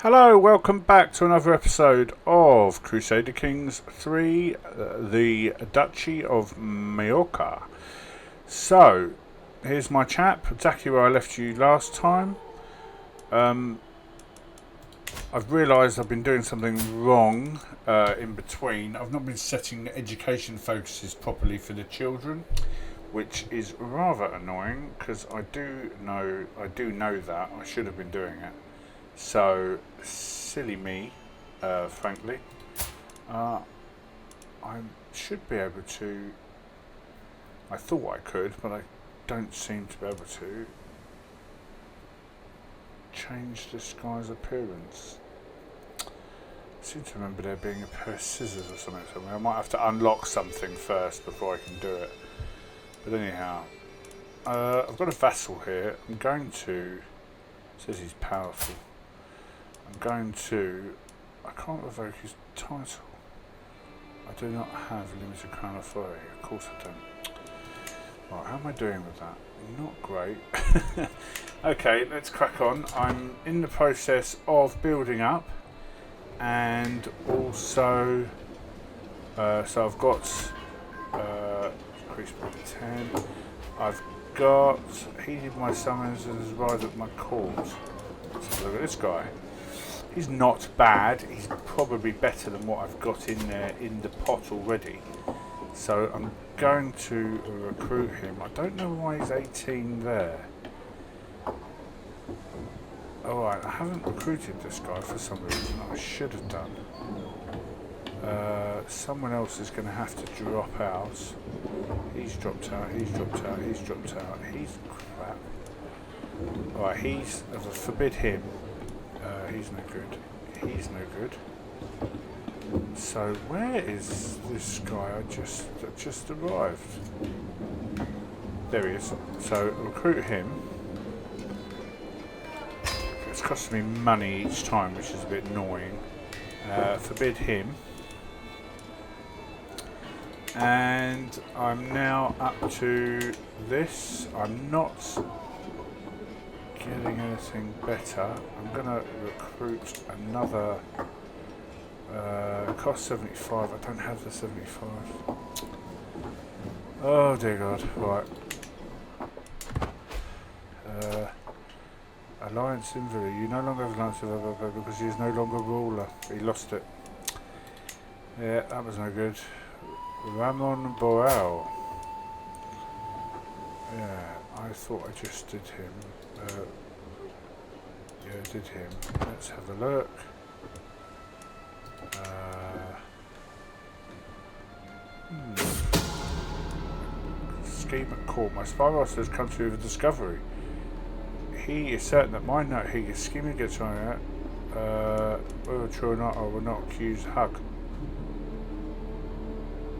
Hello, welcome back to another episode of Crusader Kings 3, the Duchy of Majorca. So, here's my chap, exactly where I left you last time. I've realised I've been doing something wrong in between. I've not been setting education focuses properly for the children, which is rather annoying because I do know that I should have been doing it. So, silly me, frankly. I should be able to. I thought I could, but I don't seem to be able to change this guy's appearance. I seem to remember there being a pair of scissors or something somewhere. I might have to unlock something first before I can do it. But anyhow, I've got a vassal here. I'm going to. It says he's powerful. I'm going to. I can't revoke his title. I do not have limited crown authority. Of course I don't. Right, how am I doing with that? Not great. Okay, let's crack on. I'm in the process of building up, and also, so I've got increase by 10. I've got heeded my summons and has arrived at my calls. Let's have a look at this guy. He's not bad. He's probably better than what I've got in there in the pot already. So I'm going to recruit him. I don't know why he's 18 there. Alright, I haven't recruited this guy for some reason. I should have done. Someone else is going to have to drop out. He's dropped out, he's dropped out, he's dropped out. He's crap. Alright, forbid him. He's no good. He's no good. So where is this guy that just arrived? There he is. So recruit him. It's costing me money each time, which is a bit annoying. Forbid him. And I'm now up to this. I'm not getting anything better. I'm going to recruit another. Cost 75. I don't have the 75. Oh dear God. Right. Alliance Invalid. You no longer have alliance with because he is no longer ruler. He lost it. Yeah, that was no good. Ramon Boral. Yeah, I thought I just did him. Yeah, I did him. Let's have a look. Scheme at court. My spy master has come to you with a discovery. He is certain that my note he is scheming against my note. Whether true or not, I will not accuse Hug.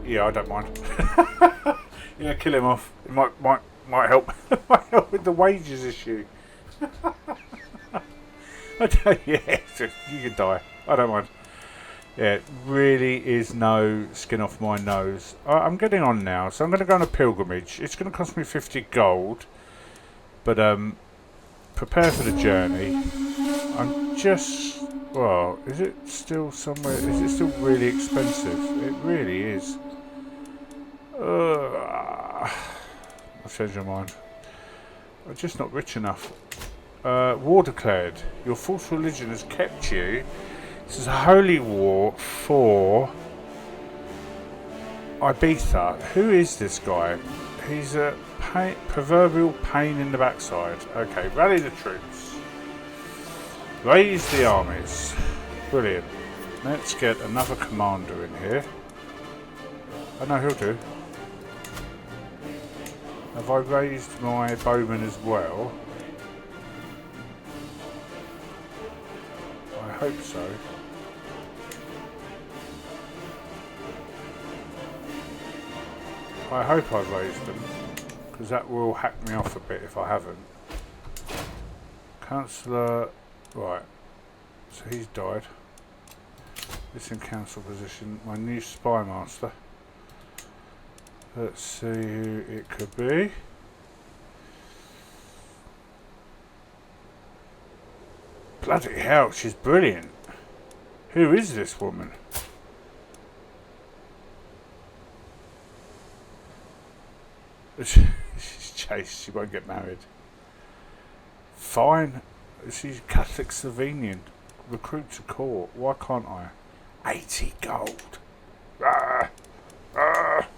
Yeah, I don't mind. Yeah, kill him off. It might help. Might help with the wages issue. Yeah, you can die. I don't mind. Yeah, it really is no skin off my nose. I'm getting on now, so I'm going to go on a pilgrimage. It's going to cost me 50 gold, but prepare for the journey. I'm just, well, is it still somewhere? Is it still really expensive? It really is. I've changed my mind. I'm just not rich enough. War declared. Your false religion has kept you. This is a holy war for Ibiza. Who is this guy? He's a proverbial pain in the backside. Okay, rally the troops. Raise the armies. Brilliant. Let's get another commander in here. I know he'll do. Have I raised my bowmen as well? I hope so. I hope I've raised them, because that will hack me off a bit if I haven't. Councillor, right, so he's died. This in council position, my new spy master. Let's see who it could be. Bloody hell, she's brilliant. Who is this woman? She's chaste, she won't get married. Fine. She's Catholic Slovenian. Recruit to court. Why can't I? 80 gold. Ah, ah.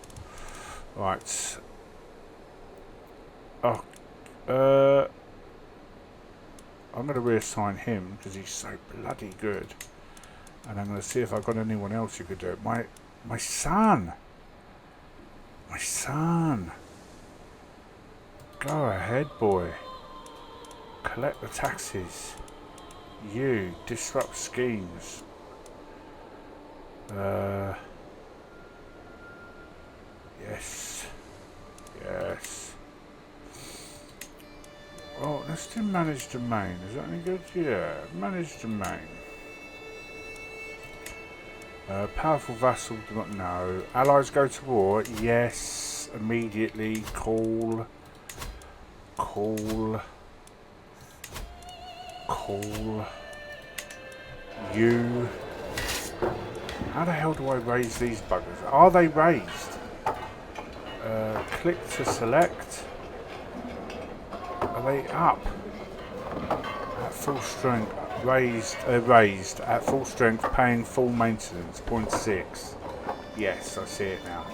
Right. Oh, I'm going to reassign him because he's so bloody good. And I'm going to see if I've got anyone else who could do it. My son. My son. Go ahead, boy. Collect the taxes. You disrupt schemes. Yes. Yes. Oh, let's do manage domain. Is that any good? Yeah, manage domain. Powerful vassal, do not know. Allies go to war. Yes. Immediately. Call. You. How the hell do I raise these buggers? Are they raised? Click to select. Are they up? At full strength. Raised at full strength, paying full maintenance. 0.6. Yes, I see it now.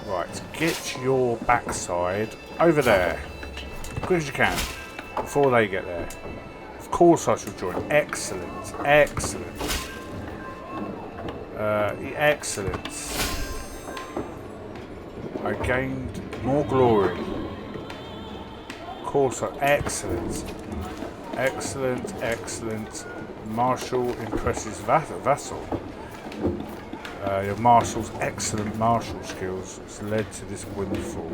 Right, get your backside over there. As quick as you can. Before they get there. Of course I shall join. Excellent. Excellent. Excellent. I gained more glory. Of course excellent. Excellent, excellent. Marshal impresses vassal. Your marshal's excellent martial skills has led to this windfall.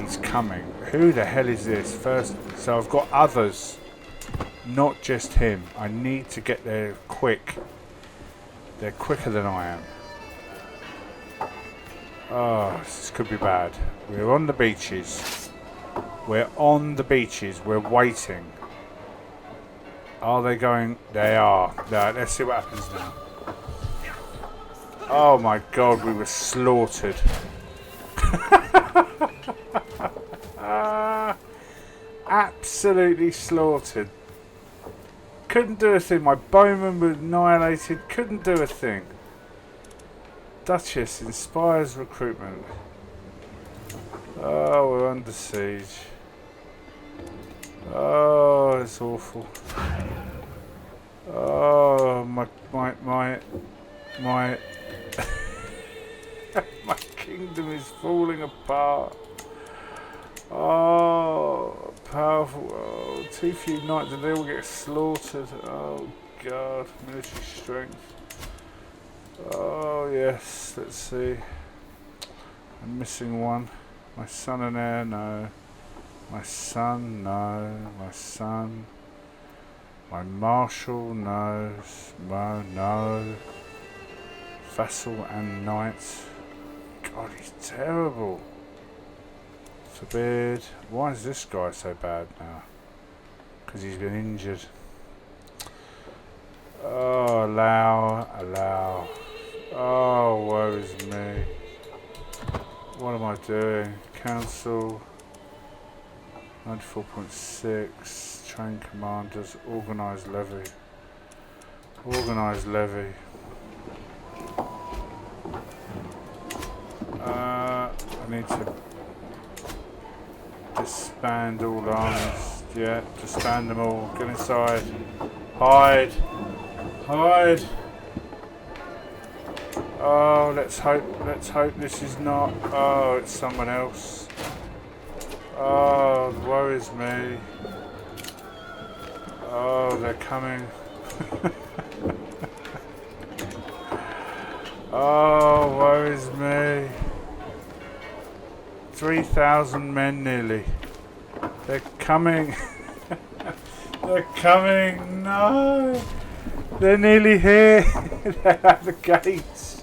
He's coming. Who the hell is this? First, so I've got others, not just him. I need to get there quick. They're quicker than I am. Oh, this could be bad. We're on the beaches. We're on the beaches. We're waiting. Are they going? They are. No, let's see what happens now. Oh my god, we were slaughtered. Absolutely slaughtered. Couldn't do a thing. My bowman was annihilated. Couldn't do a thing. Duchess inspires recruitment. Oh, we're under siege. Oh, it's awful. Oh, my my kingdom is falling apart. Oh, powerful. Oh, too few knights and they all get slaughtered. Oh, God. Military strength. Oh, yes. Let's see. I'm missing one. My son and heir, no. My son, no. My son. My marshal, no. No. Vassal and knight. God, he's terrible. Forbid. Why is this guy so bad now? Because he's been injured. Oh, allow. Oh, woe is me. What am I doing? Council. 94.6. Train commanders. Organised levy. Organised levy. I need to disband all armies. Yeah, disband them all. Get inside. Hide. Hide. Oh, let's hope this is not. Oh, it's someone else. Oh, woe is me. Oh, they're coming. Oh, woe is me. 3,000 men nearly. They're coming. They're coming. No. They're nearly here. They're at the gates.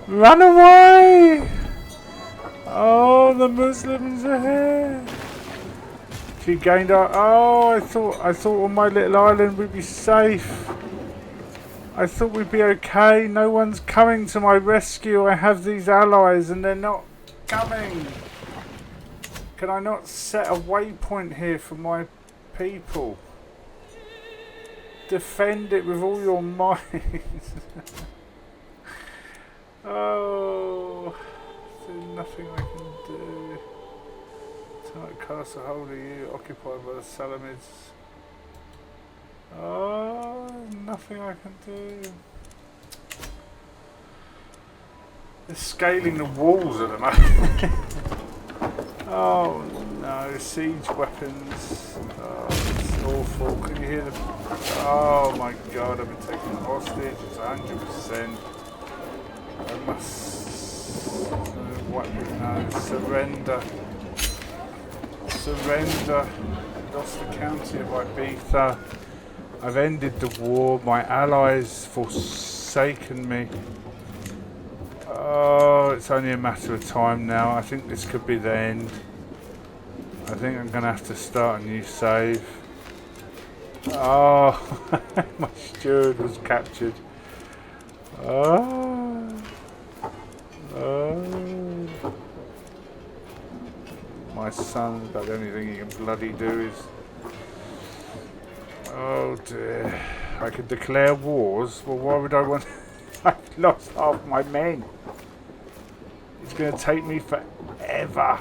Run away. Oh, the Muslims are here. She gained up. Oh, I thought on my little island we'd be safe. I thought we'd be okay. No one's coming to my rescue. I have these allies and they're not coming. Can I not set a waypoint here for my people? Defend it with all your might. Oh, there's nothing I can do. Tight castle holding you, occupied by the Salamids. Oh, nothing I can do. They're scaling the walls at the moment. Oh no, siege weapons. Oh, it's awful. Can you hear the... Oh my god, I've been taken hostage. It's 100%. I must... No, surrender. Surrender. Lost the county of Ibiza. I've ended the war. My allies forsaken me. Oh, it's only a matter of time now. I think this could be the end. I think I'm going to have to start a new save. Oh, my steward was captured. Oh. Oh. My son, about the only thing he can bloody do is... Oh dear. I could declare wars. Well, why would I want... I've lost half my men. It's going to take me forever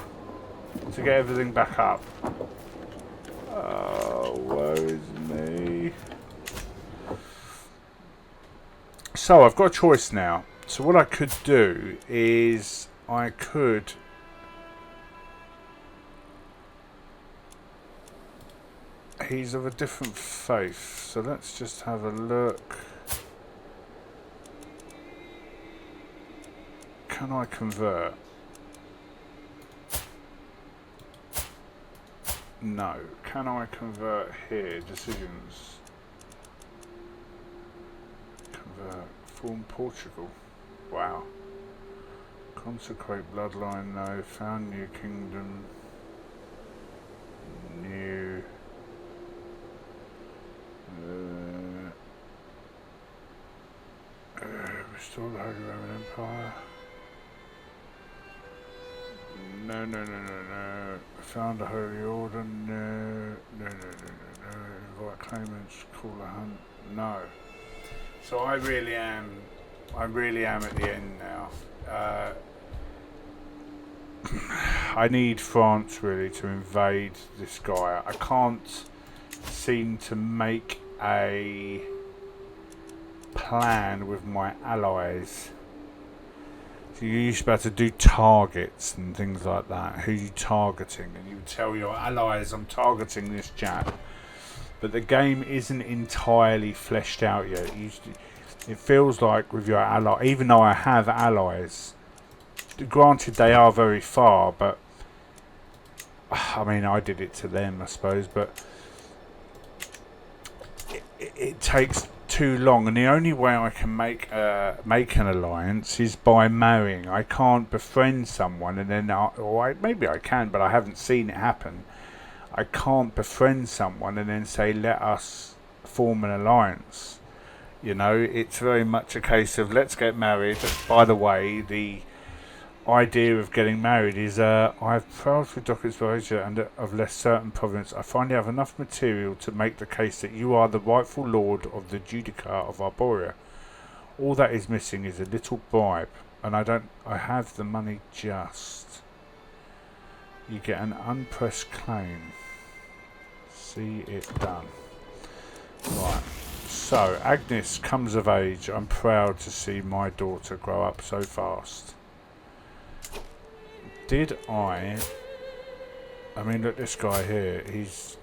to get everything back up. Oh, woe is me. So, I've got a choice now. So what I could do is I could... He's of a different faith, so let's just have a look. Can I convert? No. Can I convert here? Decisions. Convert. Form Portugal. Wow. Consecrate bloodline, no. Found new kingdom. New. Restore the Holy Roman Empire. No. Found a holy order. No. Invite claimants. Call a hunt. No. So I really am at the end now. I need France really to invade this guy. I can't seem to make a plan with my allies. So you used to be able to do targets and things like that. Who are you targeting? And you would tell your allies, I'm targeting this chap. But the game isn't entirely fleshed out yet. It feels like with your ally, even though I have allies, granted they are very far, but I mean I did it to them I suppose, but it takes too long, and the only way I can make an alliance is by marrying. I can't befriend someone and then maybe I can, but I haven't seen it happen. I can't befriend someone and then say let us form an alliance. You know, it's very much a case of let's get married. By the way, the idea of getting married is I have proud for Doctors Voyager and of less certain province. I finally have enough material to make the case that you are the rightful lord of the Judica of Arborea. All that is missing is a little bribe, and I have the money just. You get an unpressed claim. See it done. Right. So, Agnes comes of age. I'm proud to see my daughter grow up so fast. Did I mean, look, this guy here, he's...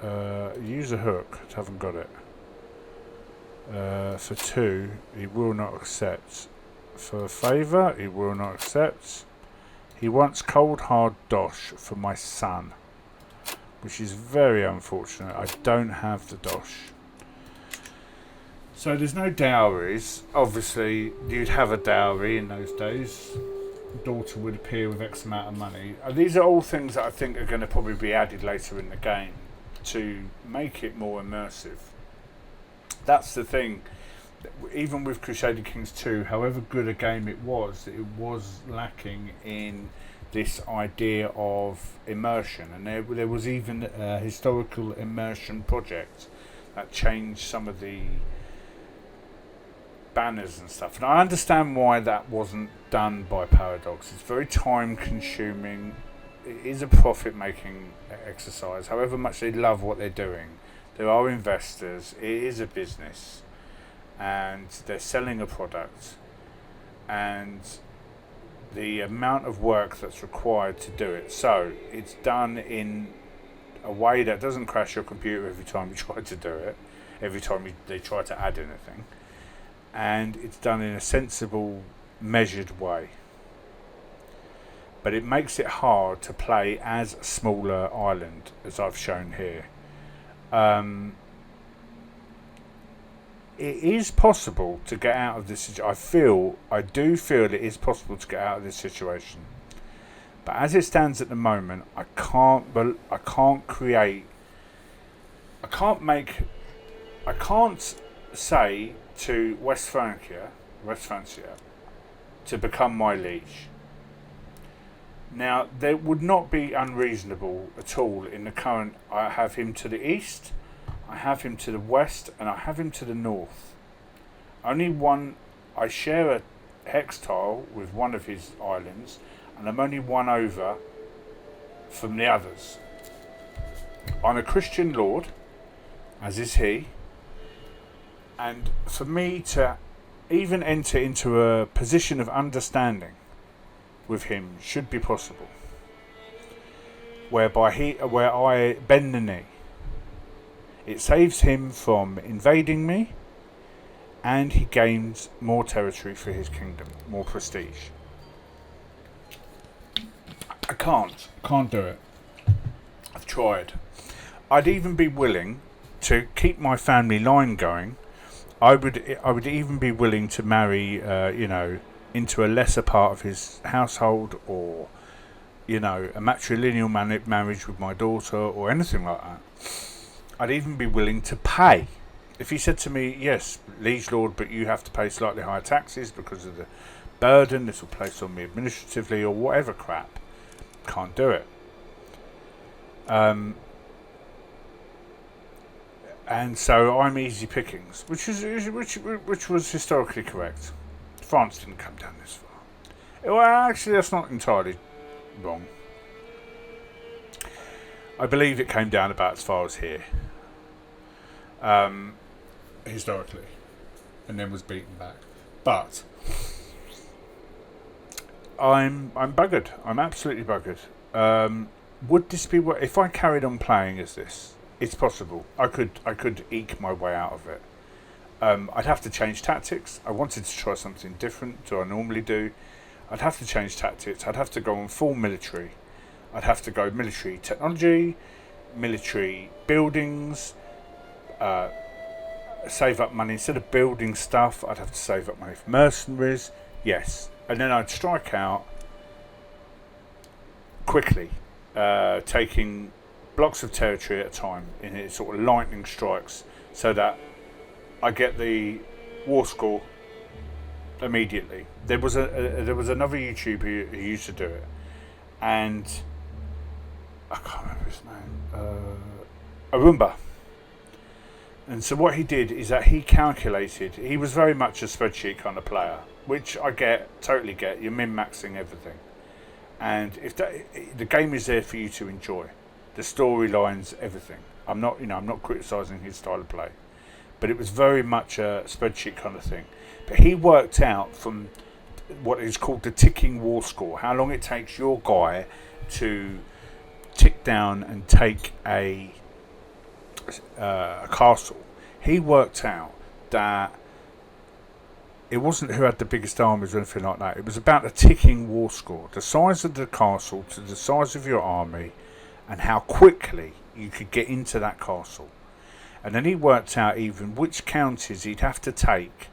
use a hook. Haven't got it. For 2, he will not accept. For a favour, he will not accept. He wants cold hard dosh for my son, which is very unfortunate. I don't have the dosh. So there's no dowries. Obviously, you'd have a dowry in those days. daughter would appear with X amount of money. These are all things that I think are going to probably be added later in the game to make it more immersive. That's the thing. Even with Crusader Kings 2, however good a game it was lacking in this idea of immersion. And there was even a historical immersion project that changed some of the banners and stuff. And I understand why that wasn't done by Paradox. It's very time consuming. It is a profit making exercise. However much they love what they're doing, there are investors. It is a business, and they're selling a product, and the amount of work that's required to do it. So it's done in a way that doesn't crash your computer every time you try to do it, every time they try to add anything, and it's done in a sensible, measured way. But it makes it hard to play as a smaller island, as I've shown here. It is possible to get out of this. I do feel it is possible to get out of this situation. But as it stands at the moment, I can't say to West Francia to become my liege. Now, there would not be unreasonable at all in the current. I have him to the east, I have him to the west, and I have him to the north. Only one, I share a hex tile with one of his islands, and I'm only one over from the others. I'm a Christian lord, as is he, and for me to even enter into a position of understanding with him should be possible, where I bend the knee. It saves him from invading me, and he gains more territory for his kingdom, more prestige. I can't do it. I've tried. I'd even be willing to keep my family line going. I would even be willing to marry, into a lesser part of his household, or, a matrilineal marriage with my daughter, or anything like that. I'd even be willing to pay. If he said to me, yes, liege lord, but you have to pay slightly higher taxes because of the burden this will place on me administratively, or whatever crap, can't do it. And so I'm easy pickings, which was historically correct. France didn't come down this far. Well, actually, that's not entirely wrong. I believe it came down about as far as here, historically, and then was beaten back. But I'm buggered. I'm absolutely buggered. Would this be what if I carried on playing as this? It's possible. I could eke my way out of it. I'd have to change tactics. I wanted to try something different to what I normally do. I'd have to change tactics. I'd have to go on full military. I'd have to go military technology, military buildings, save up money. Instead of building stuff, I'd have to save up money for mercenaries. Yes. And then I'd strike out quickly, taking blocks of territory at a time in sort of lightning strikes, so that I get the war score immediately. There was another YouTuber who used to do it, and I can't remember his name, Arumba. And so what he did is that he calculated. He was very much a spreadsheet kind of player, which I totally get. You're min-maxing everything, and if the game is there for you to enjoy, the storylines, everything. I'm not criticising his style of play, but it was very much a spreadsheet kind of thing. But he worked out from what is called the ticking war score, how long it takes your guy to tick down and take a castle. He worked out that it wasn't who had the biggest armies or anything like that. It was about the ticking war score, the size of the castle to the size of your army, and how quickly you could get into that castle. And then he worked out even which counties he'd have to take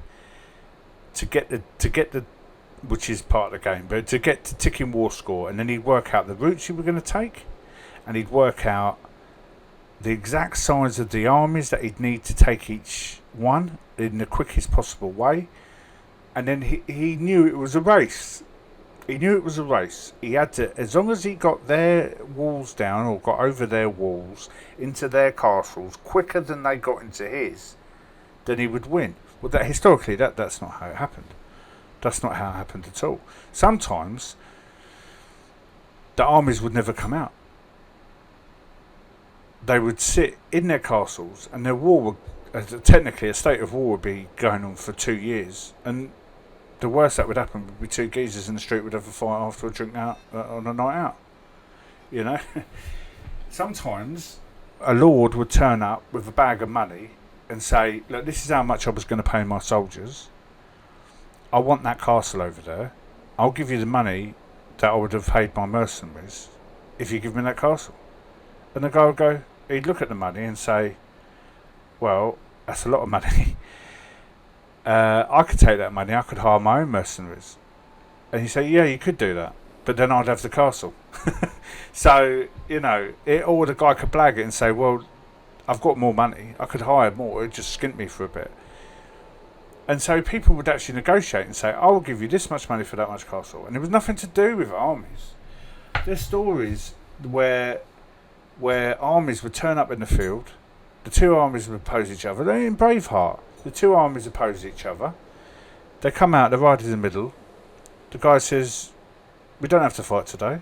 to get the which is part of the game, but to get to ticking war score, and then he'd work out the routes you were going to take, and he'd work out the exact size of the armies that he'd need to take each one in the quickest possible way. And then he knew it was a race. He knew it was a race. He had to, as long as he got their walls down or got over their walls into their castles quicker than they got into his, then he would win. Well, that historically, that's not how it happened. That's not how it happened at all. Sometimes the armies would never come out. They would sit in their castles, and their war would, technically, a state of war would be going on for 2 years, and the worst that would happen would be two geezers in the street would have a fight after a drink out on a night out. You know? Sometimes a lord would turn up with a bag of money and say, look, this is how much I was going to pay my soldiers. I want that castle over there. I'll give you the money that I would have paid my mercenaries if you give me that castle. And the guy would go, he'd look at the money and say, well, that's a lot of money. I could take that money, I could hire my own mercenaries. And you say, yeah, you could do that, but then I'd have the castle. So, you know, or the guy could blag it and say, well, I've got more money, I could hire more, it'd just skint me for a bit. And so people would actually negotiate and say, I'll give you this much money for that much castle. And it was nothing to do with armies. There's stories where armies would turn up in the field, the two armies would oppose each other. They're in Braveheart. The two armies oppose each other. They come out, they're right in the middle. The guy says, we don't have to fight today.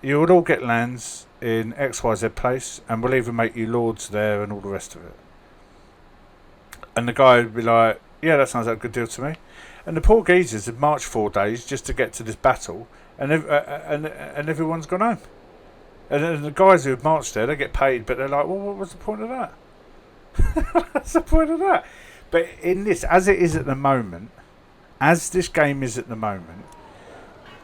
You would all get lands in XYZ place, and we'll even make you lords there and all the rest of it. And the guy would be like, yeah, that sounds like a good deal to me. And the poor geezers had marched 4 days just to get to this battle, and everyone's gone home. And the guys who have marched there, they get paid, but they're like, well, what was the point of that? What's the point of that? But in this, as it is at the moment, as this game is at the moment,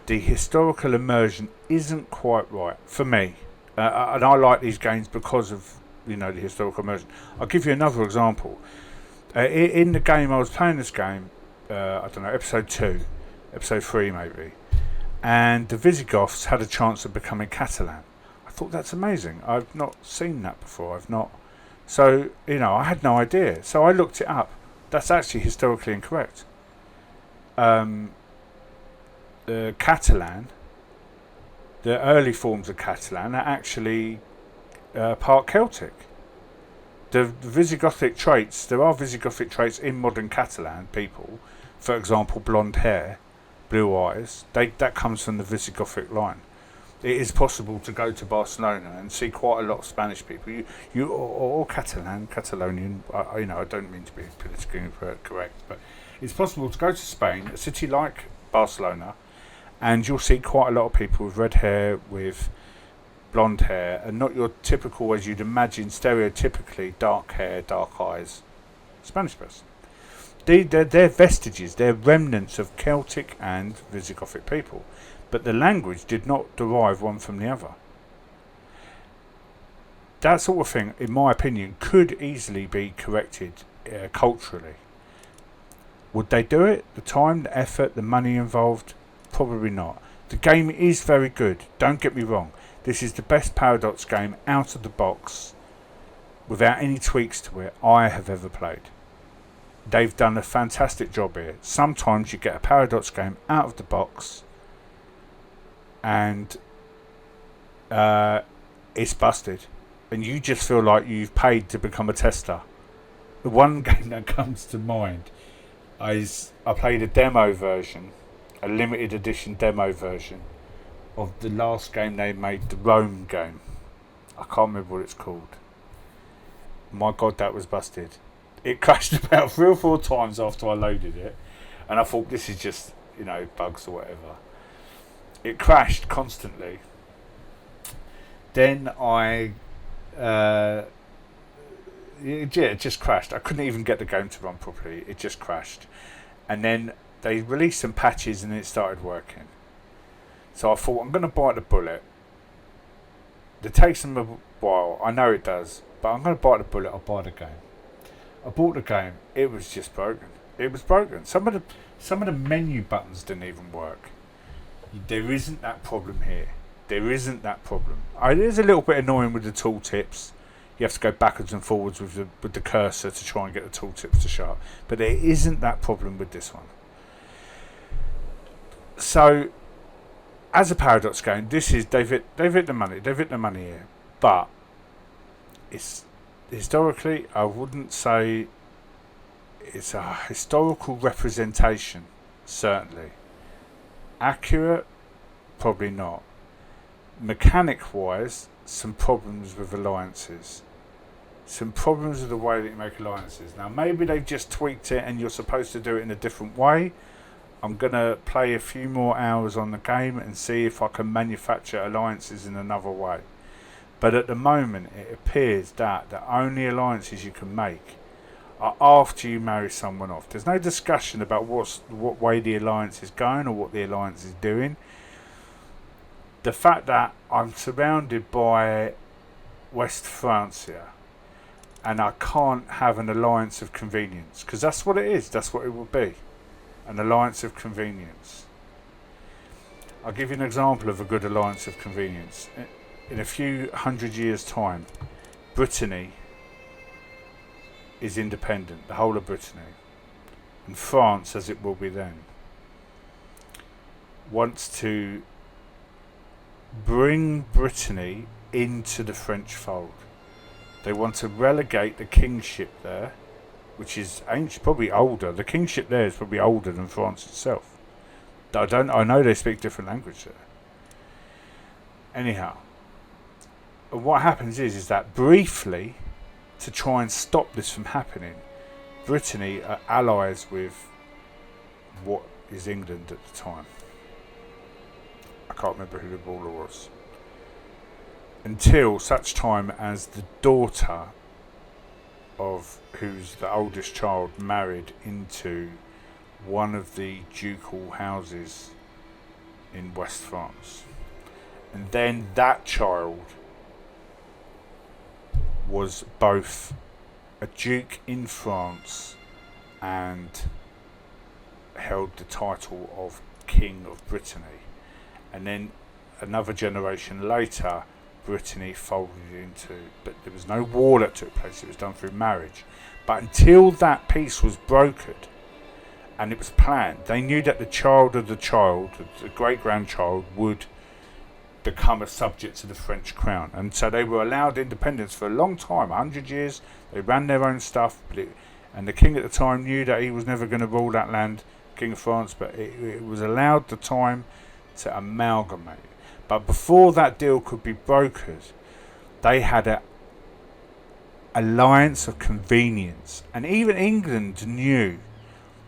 the historical immersion isn't quite right for me. And I like these games because of, you know, the historical immersion. I'll give you another example. In the game, I was playing this game, I don't know, episode 2, episode 3 maybe, and the Visigoths had a chance of becoming Catalan. I thought, that's amazing. I've not seen that before. So, you know, I had no idea. So I looked it up. That's actually historically incorrect. The Catalan, the early forms of Catalan, are actually part Celtic. The Visigothic traits, there are Visigothic traits in modern Catalan people. For example, blonde hair, blue eyes. That comes from the Visigothic line. It is possible to go to Barcelona and see quite a lot of Spanish people. Or Catalonian. You know, I don't mean to be politically correct, but it's possible to go to Spain, a city like Barcelona, and you'll see quite a lot of people with red hair, with blonde hair, and not your typical, as you'd imagine, stereotypically dark hair, dark eyes Spanish person. They're vestiges, they're remnants of Celtic and Visigothic people. But the language did not derive one from the other. That sort of thing, in my opinion, could easily be corrected culturally. Would they do it? The time, the effort, the money involved? Probably not. The game is very good, don't get me wrong. This is the best Paradox game out of the box, without any tweaks to it, I have ever played. They've done a fantastic job here. Sometimes you get a Paradox game out of the box and it's busted, and you just feel like you've paid to become a tester. The one game that comes to mind is I played a demo version, a limited edition demo version of the last game they made, the Rome game. I can't remember what it's called. My God, that was busted. It crashed about 3 or 4 times after I loaded it, and I thought, this is just, you know, bugs or whatever. It crashed constantly. Then it just crashed. I couldn't even get the game to run properly. It just crashed. And then they released some patches and it started working. So I thought, I'm going to bite the bullet. It takes them a while. I know it does. But I'm going to bite the bullet. I'll buy the game. I bought the game. It was just broken. It was broken. Some of Some of the menu buttons didn't even work. There isn't that problem here. There isn't that problem. It is a little bit annoying with the tooltips. You have to go backwards and forwards with the cursor to try and get the tooltips to show up. But there isn't that problem with this one. So, as a Paradox game, they've hit the money here. But it's historically, I wouldn't say it's a historical representation. Certainly, accurate, probably not. Mechanic-wise, some problems with alliances. Some problems with the way that you make alliances. Now, maybe they've just tweaked it and you're supposed to do it in a different way. I'm going to play a few more hours on the game and see if I can manufacture alliances in another way. But at the moment, it appears that the only alliances you can make are after you marry someone off. There's no discussion about what way the alliance is going or what the alliance is doing. The fact that I'm surrounded by West Francia and I can't have an alliance of convenience, because that's what it is, that's what it will be, an alliance of convenience. I'll give you an example of a good alliance of convenience. In a few hundred years' time, Brittany is independent, the whole of Brittany, and France, as it will be then, wants to bring Brittany into the French fold. They want to relegate the kingship there, which is ancient, probably older. The kingship there is probably older than France itself. I know they speak different language there. Anyhow, what happens is that briefly, to try and stop this from happening, Brittany are allies with what is England at the time. I can't remember who the ruler was. Until such time as the daughter of who's the oldest child married into one of the ducal houses in West France. And then that child was both a duke in France and held the title of King of Brittany. And then another generation later, Brittany folded into, but there was no war that took place, it was done through marriage. But until that peace was brokered and it was planned, they knew that the child of the child, the great-grandchild, would become a subject to the French crown. And so they were allowed independence for a long time, 100 years. They ran their own stuff, and the king at the time knew that he was never going to rule that land, King of France, but it was allowed the time to amalgamate. But before that deal could be brokered, they had an alliance of convenience. And even England knew,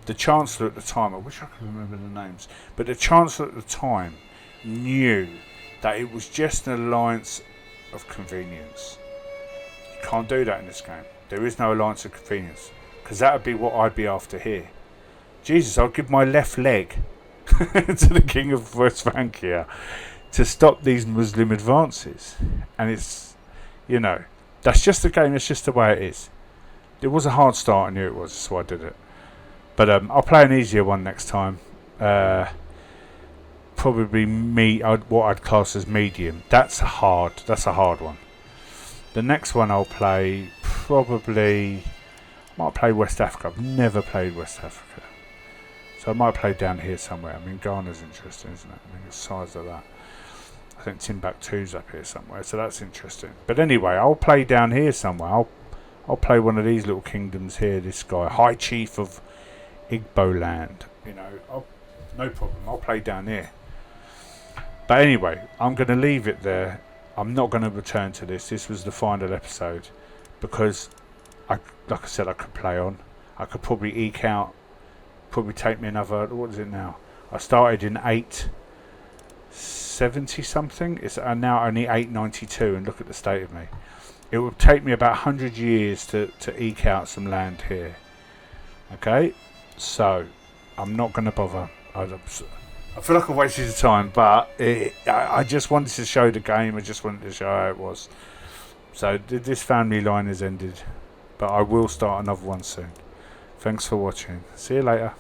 the Chancellor at the time, I wish I could remember the names, but the Chancellor at the time knew that it was just an alliance of convenience. You can't do that in this game. There is no alliance of convenience, because that would be what I'd be after here. Jesus, I'll give my left leg to the King of West Francia to stop these Muslim advances. And it's, that's just the game, it's just the way it is. It was a hard start, I knew it was, so I did it. But I'll play an easier one next time. Probably what I'd class as medium. That's a hard one. The next one I'll play, might play West Africa. I've never played West Africa. So I might play down here somewhere. I mean, Ghana's interesting, isn't it? I mean, the size of that. I think Timbuktu's up here somewhere, so that's interesting. But anyway, I'll play down here somewhere. I'll play one of these little kingdoms here. This guy, High Chief of Igbo Land. No problem. I'll play down here. But anyway, I'm going to leave it there. I'm not going to return to this. This was the final episode because, like I said, I could play on. I could probably eke out. Probably take me another. What is it now? I started in 870 something. It's now only 892, and look at the state of me. It would take me about 100 years to eke out some land here. Okay, so I'm not going to bother. I feel like I wasted the time, but I just wanted to show the game. I just wanted to show how it was. So this family line has ended, but I will start another one soon. Thanks for watching. See you later.